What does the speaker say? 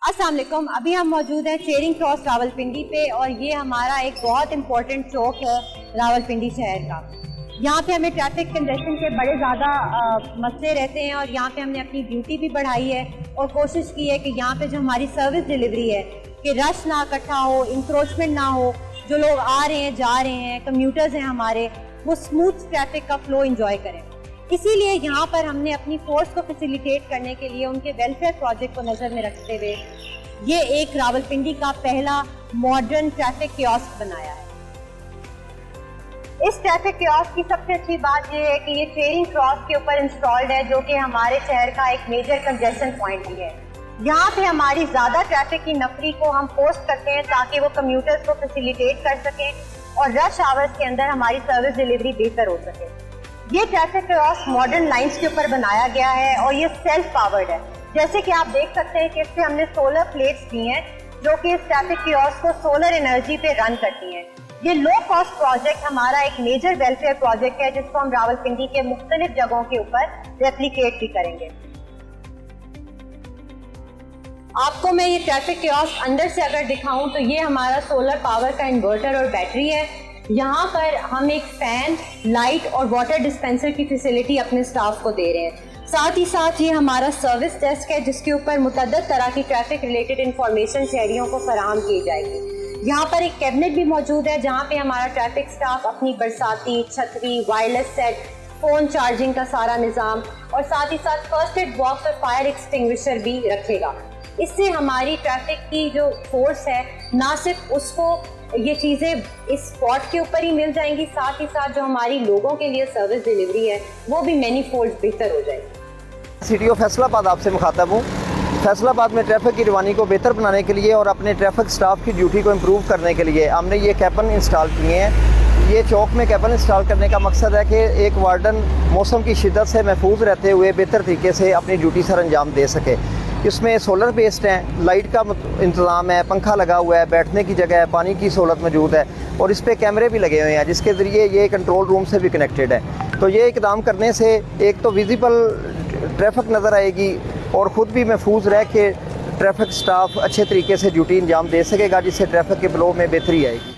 अस्सलाम वालेकुम। अभी हम मौजूद हैं चेरिंग क्रॉस रावलपिंडी पे और ये हमारा एक बहुत इम्पोर्टेंट चौक है रावलपिंडी शहर का। यहाँ पे हमें ट्रैफिक कंजेशन के बड़े ज़्यादा मसले रहते हैं और यहाँ पे हमने अपनी ड्यूटी भी बढ़ाई है और कोशिश की है कि यहाँ पे जो हमारी सर्विस डिलीवरी है कि रश ना इकट्ठा हो, इंक्रोचमेंट ना हो, जो लोग आ रहे हैं जा रहे हैं, कम्यूटर्स हैं हमारे, वो स्मूथ ट्रैफिक का फ्लो इंजॉय करें। इसीलिए यहाँ पर हमने अपनी फोर्स को फैसिलिटेट करने के लिए उनके वेलफेयर प्रोजेक्ट को नज़र में रखते हुए ये एक रावलपिंडी का पहला मॉडर्न ट्रैफिक कियोस्क बनाया है। इस ट्रैफिक कियोस्क की सबसे अच्छी बात ये है कि ये चेरिंग क्रॉस के ऊपर इंस्टॉल्ड है, जो कि हमारे शहर का एक मेजर कंजेशन पॉइंट भी है। यहाँ पे हमारी ज़्यादा ट्रैफिक की नफरी को हम पोस्ट करते हैं ताकि वो कम्यूटर्स को फैसिलिटेट कर सकें और रश आवर्स के अंदर हमारी सर्विस डिलीवरी बेहतर हो सके। ये ट्रैफिक कियोस्क मॉडर्न लाइंस के ऊपर बनाया गया है और ये सेल्फ पावर्ड है। जैसे कि आप देख सकते हैं कि इस पे हमने सोलर प्लेट्स दी हैं जो कि इस ट्रैफिक कियोस्क को सोलर एनर्जी पे रन करती हैं। ये लो कॉस्ट प्रोजेक्ट हमारा एक मेजर वेलफेयर प्रोजेक्ट है जिसको हम रावलपिंडी के मुख्तलिफ जगहों के ऊपर रेप्लिकेट भी करेंगे। आपको मैं ये ट्रैफिक कियोस्क अंदर से अगर दिखाऊं तो ये हमारा सोलर पावर का इन्वर्टर और बैटरी है। यहाँ पर हम एक फैन, लाइट और वाटर डिस्पेंसर की फैसिलिटी अपने स्टाफ को दे रहे हैं। साथ ही साथ ये हमारा सर्विस डेस्क है जिसके ऊपर मुतअद्दिद तरह की ट्रैफिक रिलेटेड इंफॉर्मेशन शहरियों को फराहम की जाएगी। यहाँ पर एक कैबिनेट भी मौजूद है जहाँ पे हमारा ट्रैफिक स्टाफ अपनी बरसाती, छतरी, वायरलेस सेट, फ़ोन चार्जिंग का सारा निज़ाम और साथ ही साथ फर्स्ट एड बॉक्स और फायर एक्सटिंग्विशर भी रखेगा। इससे हमारी ट्रैफिक की जो फोर्स है ना सिर्फ उसको ये चीज़ें इस स्पॉट के ऊपर ही मिल जाएंगी, साथ ही साथ जो हमारी लोगों के लिए सर्विस डिलीवरी है वो भी मैनी फोल्ड बेहतर हो जाएगी। सिटी ऑफ फैसलाबाद आपसे मुखातब हूँ। फैसलाबाद में ट्रैफिक की रवानी को बेहतर बनाने के लिए और अपने ट्रैफिक स्टाफ की ड्यूटी को इम्प्रूव करने के लिए हमने ये कैबन इंस्टॉल किए हैं। ये चौक में कैबन इंस्टॉल करने का मकसद है कि एक वार्डन मौसम की शिद्दत से महफूज रहते हुए बेहतर तरीके से अपनी ड्यूटी सर अंजाम दे सके। इसमें सोलर बेस्ड है, लाइट का इंतज़ाम है, पंखा लगा हुआ है, बैठने की जगह है, पानी की सहूलत मौजूद है और इस पर कैमरे भी लगे हुए हैं जिसके ज़रिए ये कंट्रोल रूम से भी कनेक्टेड है। तो ये इकदाम करने से एक तो विजिबल ट्रैफिक नज़र आएगी और ख़ुद भी महफूज रह के ट्रैफिक स्टाफ अच्छे तरीके से ड्यूटी अंजाम दे सकेगा, जिससे ट्रैफिक के फ्लो में बेहतरी आएगी।